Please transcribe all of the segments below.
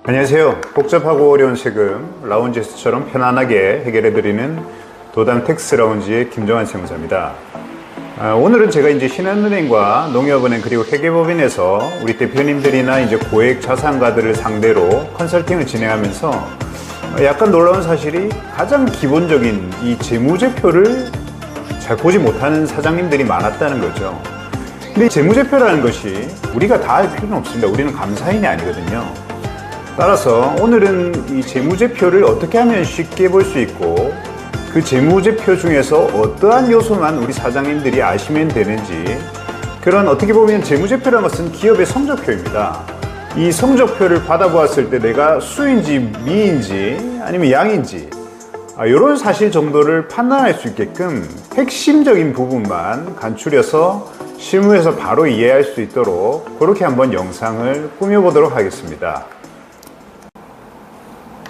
안녕하세요. 복잡하고 어려운 세금 라운지에서처럼 편안하게 해결해드리는 도담 텍스 라운지의 김정환 세무사입니다. 오늘은 제가 이제 신한은행과 농협은행 그리고 회계법인에서 우리 대표님들이나 이제 고액 자산가들을 상대로 컨설팅을 진행하면서 약간 놀라운 사실이 가장 기본적인 이 재무제표를 잘 보지 못하는 사장님들이 많았다는 거죠. 근데 이 재무제표라는 것이 우리가 다 알 필요는 없습니다. 우리는 감사인이 아니거든요. 따라서 오늘은 이 재무제표를 어떻게 하면 쉽게 볼 수 있고 그 재무제표 중에서 어떠한 요소만 우리 사장님들이 아시면 되는지, 그런 어떻게 보면 재무제표라는 것은 기업의 성적표입니다. 이 성적표를 받아보았을 때 내가 수인지 미인지 아니면 양인지 이런 사실 정도를 판단할 수 있게끔 핵심적인 부분만 간추려서 실무에서 바로 이해할 수 있도록 그렇게 한번 영상을 꾸며보도록 하겠습니다.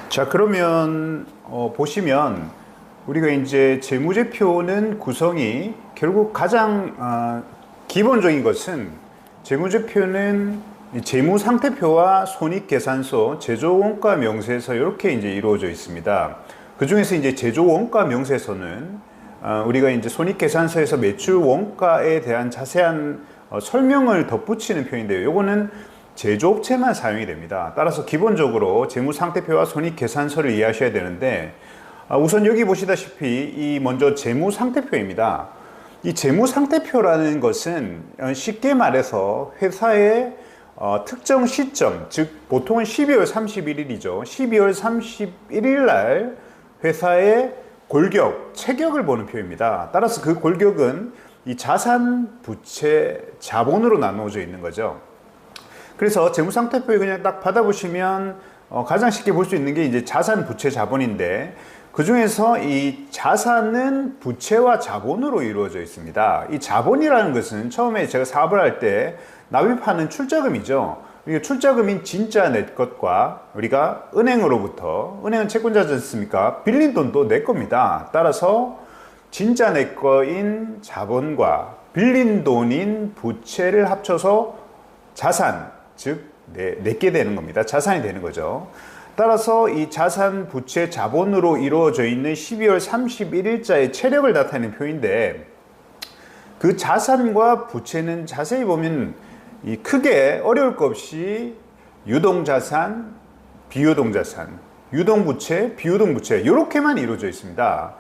자, 그러면 보시면 우리가 이제 재무제표는 구성이 결국 가장 기본적인 것은, 재무제표는 재무상태표와 손익계산서, 제조원가 명세서 이렇게 이제 이루어져 있습니다. 그 중에서 이제 제조원가 명세서는 우리가 이제 손익계산서에서 매출 원가에 대한 자세한 설명을 덧붙이는 표현인데요. 요거는 제조업체만 사용이 됩니다. 따라서 기본적으로 재무상태표와 손익계산서를 이해하셔야 되는데, 우선 여기 보시다시피 이 먼저 재무상태표입니다. 이 재무상태표라는 것은 쉽게 말해서 회사의 특정 시점, 즉 보통은 12월 31일이죠. 12월 31일 날 회사의 골격, 체격을 보는 표입니다. 따라서 그 골격은 이 자산, 부채, 자본으로 나누어져 있는 거죠. 그래서 재무상태표에 그냥 딱 받아보시면 가장 쉽게 볼 수 있는 게 이제 자산, 부채, 자본인데, 그 중에서 이 자산은 부채와 자본으로 이루어져 있습니다. 이 자본이라는 것은 처음에 제가 사업을 할 때 납입하는 출자금이죠. 이 출자금인 진짜 내 것과 우리가 은행으로부터, 은행은 채권자지 않습니까? 빌린 돈도 내 겁니다. 따라서 진짜 내 거인 자본과 빌린 돈인 부채를 합쳐서 자산, 즉 내게 되는 겁니다. 자산이 되는 거죠. 따라서 이 자산, 부채, 자본으로 이루어져 있는 12월 31일자의 체력을 나타내는 표인데, 그 자산과 부채는 자세히 보면 이 크게 어려울 것 없이 유동자산, 비유동자산, 유동부채, 비유동부채 이렇게만 이루어져 있습니다.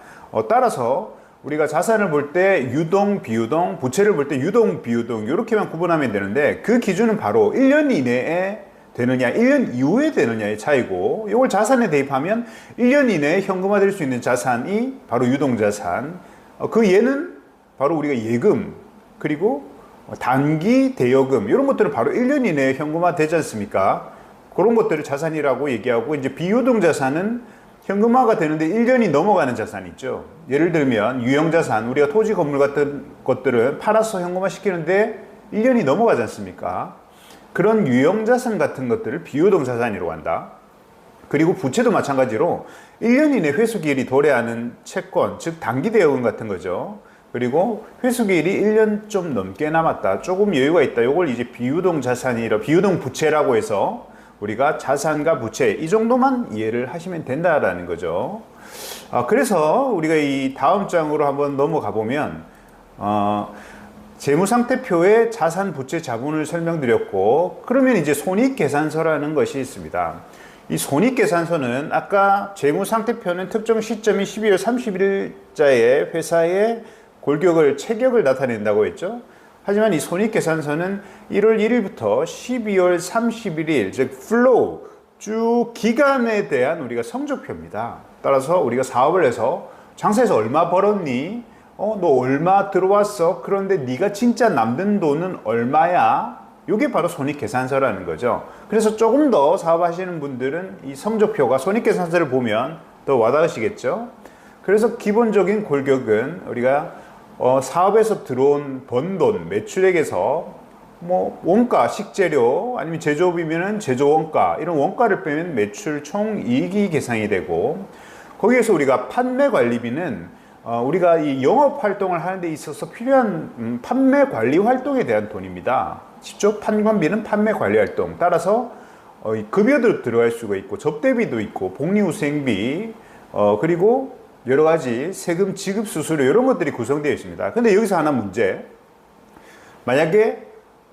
따라서 우리가 자산을 볼 때 유동, 비유동, 부채를 볼 때 유동, 비유동 이렇게만 구분하면 되는데, 그 기준은 바로 1년 이내에 되느냐 1년 이후에 되느냐의 차이고, 이걸 자산에 대입하면 1년 이내에 현금화될 수 있는 자산이 바로 유동자산, 그 예는 바로 우리가 예금, 그리고 단기 대여금 이런 것들은 바로 1년 이내에 현금화 되지 않습니까? 그런 것들을 자산이라고 얘기하고, 이제 비유동자산은 현금화가 되는데 1년이 넘어가는 자산이 있죠. 예를 들면 유형자산, 우리가 토지 건물 같은 것들은 팔아서 현금화 시키는데 1년이 넘어가지 않습니까? 그런 유형자산 같은 것들을 비유동자산이라고 한다. 그리고 부채도 마찬가지로 1년 이내 회수기일이 도래하는 채권, 즉 단기대여금 같은 거죠. 그리고 회수기일이 1년 좀 넘게 남았다, 조금 여유가 있다, 이걸 이제 비유동자산이라, 비유동부채라고 해서 우리가 자산과 부채 이 정도만 이해를 하시면 된다라는 거죠. 그래서 우리가 이 다음 장으로 한번 넘어가 보면 재무상태표의 자산, 부채, 자본을 설명드렸고, 그러면 이제 손익계산서라는 것이 있습니다. 이 손익계산서는 아까 재무상태표는 특정 시점인 12월 31일자에 회사의 골격을, 체격을 나타낸다고 했죠. 하지만 이 손익계산서는 1월 1일부터 12월 31일, 즉 플로우, 쭉 기간에 대한 우리가 성적표입니다. 따라서 우리가 사업을 해서 장사해서 얼마 벌었니? 너 얼마 들어왔어? 그런데 네가 진짜 남는 돈은 얼마야? 이게 바로 손익계산서라는 거죠. 그래서 조금 더 사업하시는 분들은 이 성적표가 손익계산서를 보면 더 와닿으시겠죠. 그래서 기본적인 골격은 우리가 사업에서 들어온 번 돈, 매출액에서 뭐 원가, 식재료, 아니면 제조업이면 제조원가, 이런 원가를 빼면 매출 총이익이 계산이 되고, 거기에서 우리가 판매관리비는 우리가 이 영업 활동을 하는 데 있어서 필요한 판매 관리 활동에 대한 돈입니다. 직접 판관비는 판매 관리 활동. 따라서 이 급여도 들어갈 수가 있고 접대비도 있고 복리후생비 그리고 여러 가지 세금 지급 수수료 이런 것들이 구성되어 있습니다. 근데 여기서 하나 문제. 만약에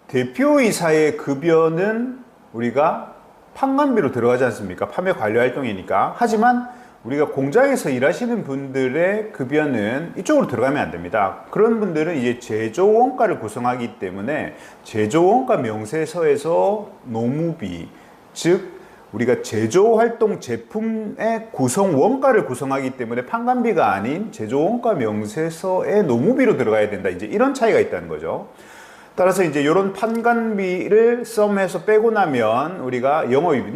대표이사의 급여는 우리가 판관비로 들어가지 않습니까? 판매 관리 활동이니까. 하지만 우리가 공장에서 일하시는 분들의 급여는 이쪽으로 들어가면 안 됩니다. 그런 분들은 이제 제조원가를 구성하기 때문에 제조원가 명세서에서 노무비, 즉 우리가 제조활동 제품의 구성 원가를 구성하기 때문에 판관비가 아닌 제조원가 명세서의 노무비로 들어가야 된다. 이제 이런 차이가 있다는 거죠. 따라서 이제 이런 판관비를 썸해서 빼고 나면 우리가 영업이익,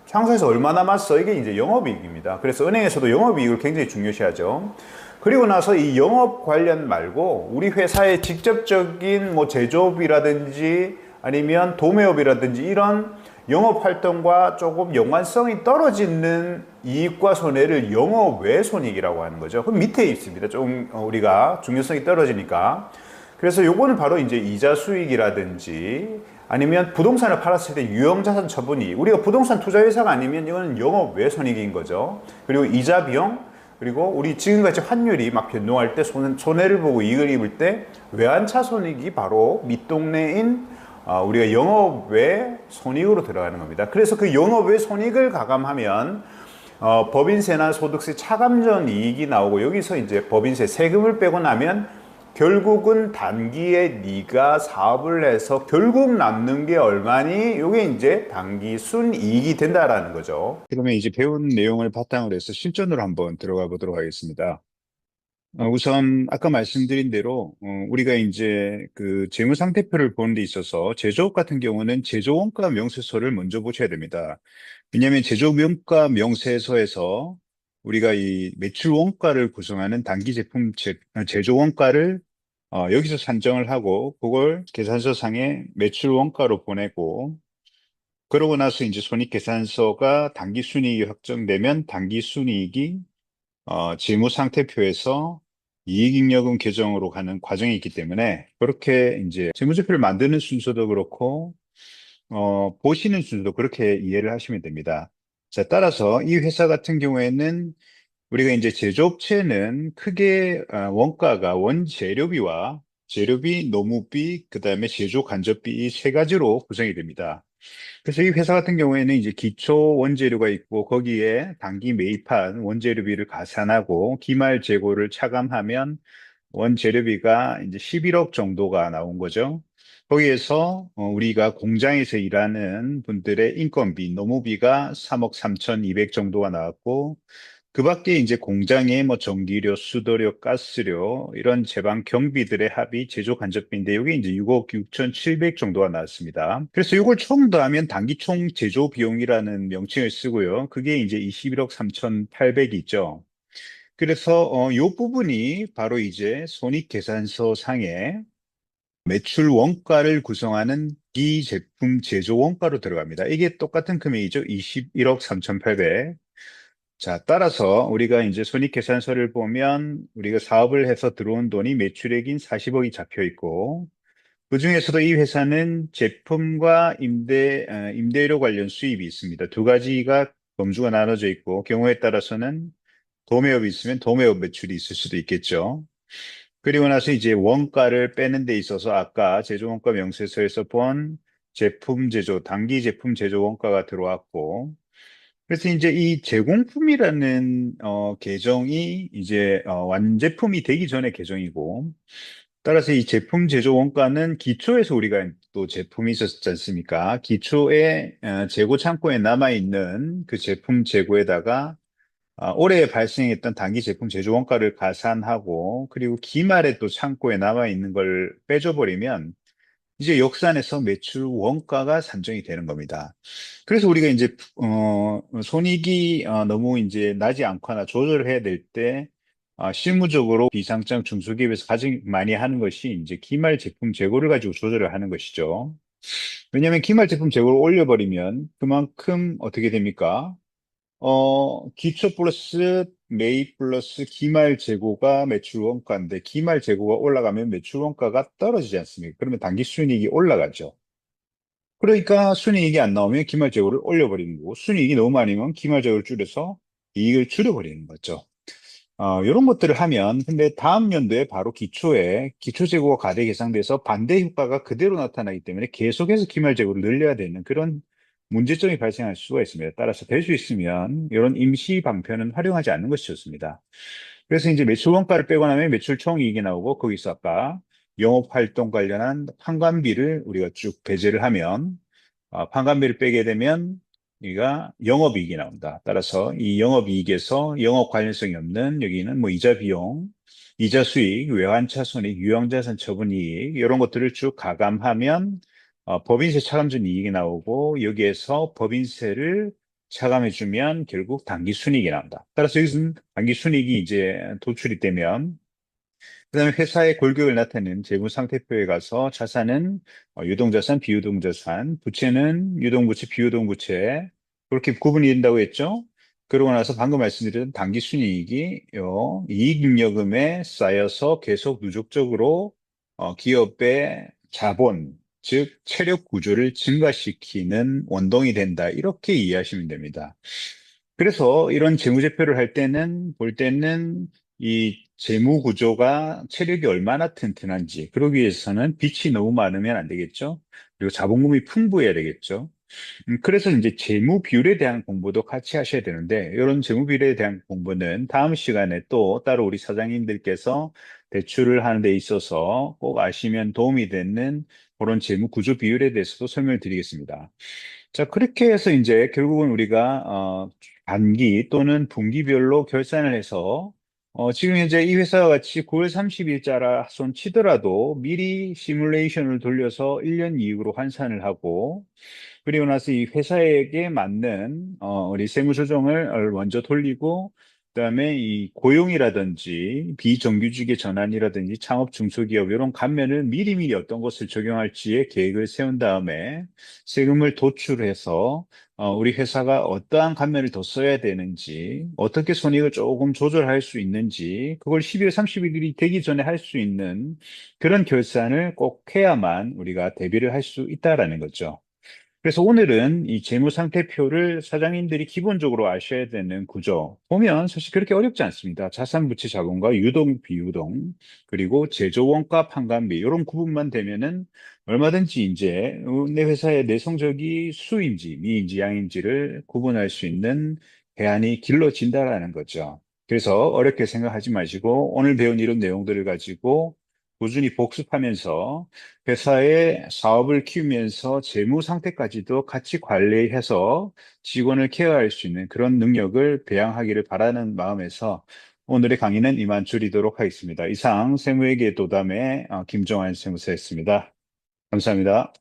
상사에서 얼마 남았어? 이게 이제 영업이익입니다. 그래서 은행에서도 영업이익을 굉장히 중요시하죠. 그리고 나서 이 영업 관련 말고 우리 회사의 직접적인 뭐 제조업이라든지 아니면 도매업이라든지 이런 영업 활동과 조금 연관성이 떨어지는 이익과 손해를 영업 외 손익이라고 하는 거죠. 그 밑에 있습니다. 좀 우리가 중요성이 떨어지니까. 그래서 요거는 바로 이제 이자 수익이라든지 아니면 부동산을 팔았을 때 유형자산 처분이 우리가 부동산 투자회사가 아니면 이거는 영업 외 손익인 거죠. 그리고 이자 비용 그리고 우리 지금같이 환율이 막 변동할 때 손해를 보고 이익을 입을 때 외환차 손익이 바로 밑동네인 우리가 영업 외 손익으로 들어가는 겁니다. 그래서 그 영업 외 손익을 가감하면 법인세나 소득세 차감전 이익이 나오고 여기서 이제 법인세 세금을 빼고 나면 결국은 단기에 네가 사업을 해서 결국 남는 게 얼마니? 요게 이제 단기 순이익이 된다라는 거죠. 그러면 이제 배운 내용을 바탕으로 해서 실전으로 한번 들어가 보도록 하겠습니다. 우선 아까 말씀드린 대로 우리가 이제 그 재무상태표를 보는 데 있어서 제조업 같은 경우는 제조원가 명세서를 먼저 보셔야 됩니다. 왜냐하면 제조원가 명세서에서 우리가 이 매출 원가를 구성하는 단기 제품 제조 원가를 여기서 산정을 하고 그걸 계산서상에 매출 원가로 보내고 그러고 나서 이제 손익계산서가 단기 순이익이 확정되면 단기 순이익이 재무상태표에서 이익잉여금 계정으로 가는 과정이 있기 때문에 그렇게 이제 재무제표를 만드는 순서도 그렇고 보시는 순서도 그렇게 이해를 하시면 됩니다. 자, 따라서 이 회사 같은 경우에는 우리가 이제 제조업체는 크게 원가가 원재료비와 재료비, 노무비, 그 다음에 제조 간접비 이 세 가지로 구성이 됩니다. 그래서 이 회사 같은 경우에는 이제 기초 원재료가 있고 거기에 단기 매입한 원재료비를 가산하고 기말 재고를 차감하면 원재료비가 이제 11억 정도가 나온 거죠. 거기에서 우리가 공장에서 일하는 분들의 인건비, 노무비가 3억 3,200 정도가 나왔고 그 밖에 이제 공장의 뭐 전기료, 수도료, 가스료 이런 제방 경비들의 합이 제조 간접비인데 이게 이제 6억 6,700 정도가 나왔습니다. 그래서 이걸 총 더하면 단기 총 제조 비용이라는 명칭을 쓰고요. 그게 이제 21억 3,800이 있죠. 그래서 이 부분이 바로 이제 손익계산서 상에 매출 원가를 구성하는 비제품 제조 원가로 들어갑니다. 이게 똑같은 금액이죠. 21억 3,800. 자, 따라서 우리가 이제 손익계산서를 보면 우리가 사업을 해서 들어온 돈이 매출액인 40억이 잡혀 있고 그중에서도 이 회사는 제품과 임대료 관련 수입이 있습니다. 두 가지가 범주가 나눠져 있고 경우에 따라서는 도매업이 있으면 도매업 매출이 있을 수도 있겠죠. 그리고 나서 이제 원가를 빼는 데 있어서 아까 제조원가 명세서에서 본 제품 제조, 단기 제품 제조 원가가 들어왔고 그래서 이제 이 제공품이라는 계정이 이제 완제품이 되기 전에 계정이고 따라서 이 제품 제조 원가는 기초에서 우리가 또 제품이 있었지 않습니까? 기초에 재고 창고에 남아 있는 그 제품 재고에다가 올해 발생했던 단기 제품 제조 원가를 가산하고 그리고 기말에 또 창고에 남아 있는 걸 빼줘버리면 이제 역산해서 매출 원가가 산정이 되는 겁니다. 그래서 우리가 이제 손익이 너무 이제 나지 않거나 조절을 해야 될 때 실무적으로 비상장 중소기업에서 가장 많이 하는 것이 이제 기말 제품 재고를 가지고 조절을 하는 것이죠. 왜냐하면 기말 제품 재고를 올려버리면 그만큼 어떻게 됩니까? 기초 플러스 매입 플러스 기말 재고가 매출 원가인데 기말 재고가 올라가면 매출 원가가 떨어지지 않습니까? 그러면 단기 순이익이 올라가죠. 그러니까 순이익이 안 나오면 기말재고를 올려버리는 거고, 순이익이 너무 많으면 기말재고를 줄여서 이익을 줄여버리는 거죠. 이런 것들을 하면, 근데 다음 연도에 바로 기초에 기초재고가 과대 계상돼서 반대 효과가 그대로 나타나기 때문에 계속해서 기말재고를 늘려야 되는 그런 문제점이 발생할 수가 있습니다. 따라서 될 수 있으면 이런 임시 방편은 활용하지 않는 것이 좋습니다. 그래서 이제 매출 원가를 빼고 나면 매출 총이익이 나오고, 거기서 아까 영업활동 관련한 판관비를 우리가 쭉 배제를 하면, 판관비를 빼게 되면 여기가 영업이익이 나온다. 따라서 이 영업이익에서 영업 관련성이 없는 여기는 뭐 이자 비용, 이자 수익, 외환차 손익, 유형자산 처분 이익 이런 것들을 쭉 가감하면 법인세 차감전 이익이 나오고, 여기에서 법인세를 차감해주면 결국 당기순이익이 나온다. 따라서 여기서는 당기순이익이 이제 도출이 되면, 그다음에 회사의 골격을 나타내는 재무상태표에 가서 자산은 유동자산, 비유동자산, 부채는 유동부채, 비유동부채 그렇게 구분이 된다고 했죠. 그러고 나서 방금 말씀드린 당기순이익이 이익잉여금에 쌓여서 계속 누적적으로 기업의 자본, 즉 체력 구조를 증가시키는 원동이 된다. 이렇게 이해하시면 됩니다. 그래서 이런 재무제표를 할 때는, 볼 때는 이 재무 구조가 체력이 얼마나 튼튼한지, 그러기 위해서는 빚이 너무 많으면 안 되겠죠. 그리고 자본금이 풍부해야 되겠죠. 그래서 이제 재무 비율에 대한 공부도 같이 하셔야 되는데, 이런 재무 비율에 대한 공부는 다음 시간에 또 따로 우리 사장님들께서 대출을 하는 데 있어서 꼭 아시면 도움이 되는 그런 재무 구조 비율에 대해서도 설명을 드리겠습니다. 자, 그렇게 해서 이제 결국은 우리가 반기 또는 분기별로 결산을 해서 지금 현재 이 회사와 같이 9월 30일자라 손 치더라도 미리 시뮬레이션을 돌려서 1년 이익으로 환산을 하고, 그리고 나서 이 회사에게 맞는 우리 세무조정을 먼저 돌리고, 그다음에 이 고용이라든지 비정규직의 전환이라든지 창업 중소기업 이런 감면을 미리미리 어떤 것을 적용할지의 계획을 세운 다음에 세금을 도출해서 우리 회사가 어떠한 감면을 더 써야 되는지, 어떻게 손익을 조금 조절할 수 있는지, 그걸 12월 30일이 되기 전에 할 수 있는 그런 결산을 꼭 해야만 우리가 대비를 할 수 있다라는 거죠. 그래서 오늘은 이 재무상태표를 사장님들이 기본적으로 아셔야 되는 구조. 보면 사실 그렇게 어렵지 않습니다. 자산부채 자본과 유동, 비유동, 그리고 제조원가 판관비, 이런 구분만 되면은 얼마든지 이제 내 회사의 내 성적이 수인지, 미인지, 양인지를 구분할 수 있는 대안이 길러진다라는 거죠. 그래서 어렵게 생각하지 마시고 오늘 배운 이런 내용들을 가지고 꾸준히 복습하면서 회사의 사업을 키우면서 재무 상태까지도 같이 관리해서 직원을 케어할 수 있는 그런 능력을 배양하기를 바라는 마음에서 오늘의 강의는 이만 줄이도록 하겠습니다. 이상 세무회계 도담의 김종환 세무사였습니다. 감사합니다.